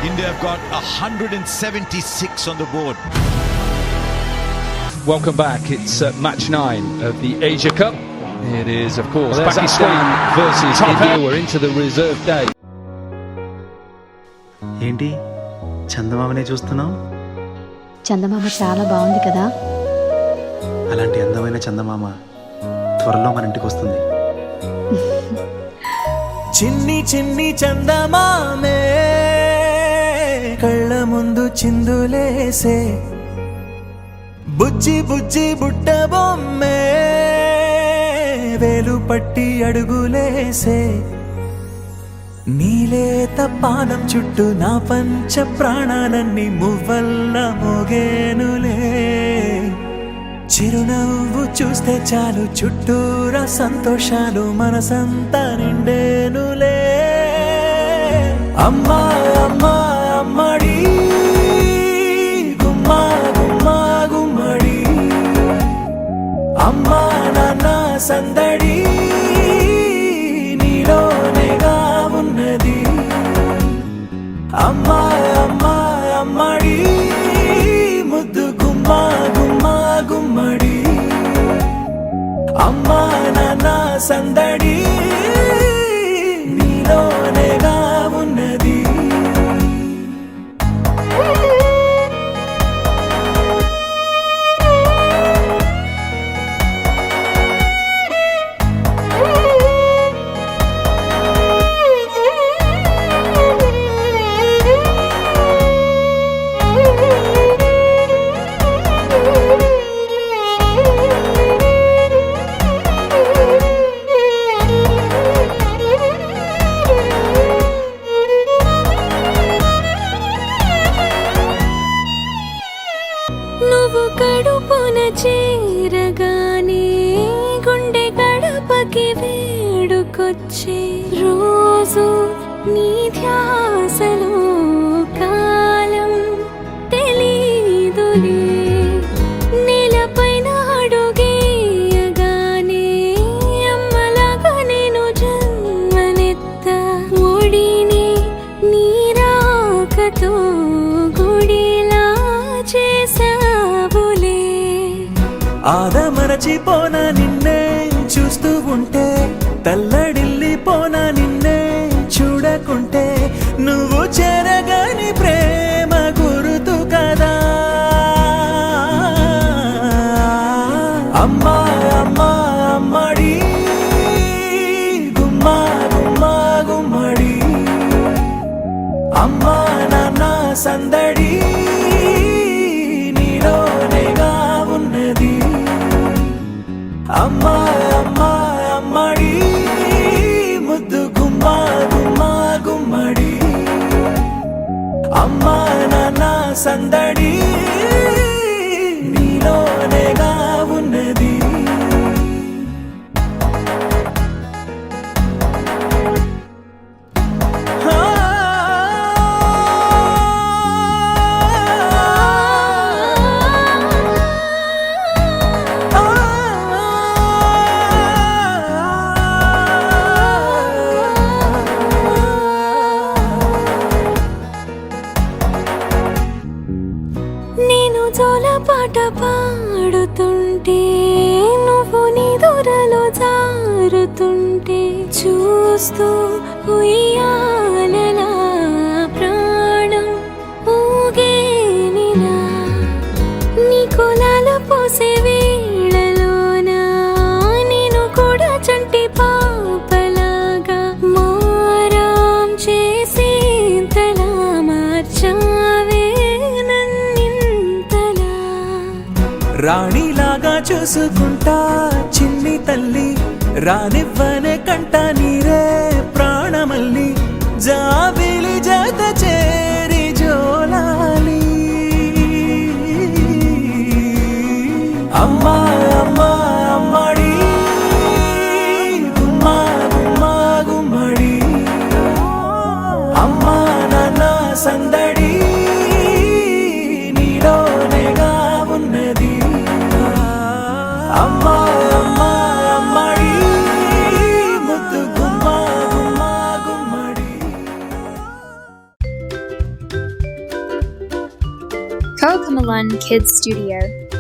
India have got 176 on the board. Welcome back. It's match 9 of the Asia Cup. It is, of course, Pakistan versus India. We're into the reserve day. ఏంటి చందమామనే చూస్తున్నావు? చందమామ చాలా బాగుంది కదా. అలాంటి అందమైన చందమామ త్వరలో మన ఇంటికి వస్తుంది. చిన్ని చిన్ని చందమామే కళ్ళ ముందు చిందులేసే, బుజ్జి బుజ్జి బుట్ట బొమ్మే వేలు పట్టి అడుగులేసే, నీలేత పానం చుట్టూ నా పంచ ప్రాణాలన్నీ మువ్వల్ల మోగేనులే, చిరునవ్వు చూస్తే చాలు చుట్టూరా సంతోషాలు మనసంతా నిండేనులే. అమ్మా అమ్మా అమ్మడి గుమ్మా గుమ్మా గుమ్మడి, అమ్మా నాన్న సందడి నీలోనేగా ఉన్నది. అమ్మా అమ్మా అమ్మడి ముద్దు గుమ్మా గుమ్మా గుమ్మడి, అమ్మా నాన్న సందడి నీలోనేగా ఉన్నది. నువ్వు కడుపున చేరగానే గుండె గడపకి వేడుకొచ్చే, రోజు నీ ధ్యాసలో కాలం తెలీదులే, నేలపైన అడుగేయగానే అమ్మలాగా నేను జన్మనెత్త, ఒడిని నీ రాకతో గుడిలా చేసావులే. ఆదమరచిపోనా నిన్నే చూస్తూ ఉంటే, తల్లడిల్లిపోనా నిన్నే చూడకుంటే, నువ్వు చెరగని ప్రేమ గురుతు కదా. అమ్మా అమ్మా అమ్మడి గుమ్మా గుమ్మా గుమ్మడి, అమ్మా నాన్న సందడి నీలోనేగా ఉన్నది. అమ్మా అమ్మా అమ్మడి ముద్దు గుమ్మా గుమ్మా గుమ్మడి, అమ్మా నాన్న సందడి నీలోనేగా ఉన్నది. నేను జోలపాట పాడుతుంటే, నువ్వు నీ దూరలో జారుతుంటే, చూస్తూ ఉయ్యాలలా ప్రాణం ఊగేనిలా, నీ కులాలు పోసే వేళలోనా నేను కూడా చంటి పాపలాగా మారాం చేసేంతలా మార్చావే నన్నింతలా. రాణిలాగా చూసుకుంటా చిన్ని తల్లి, రానివ్వనే కంట నీరే ప్రాణమల్లి, జాబిలి జత చేరి జోలాలి. అమ్మా అమ్మా అమ్మడి గుమ్మా గుమ్మా గుమ్మడి, Malun Kids Studio.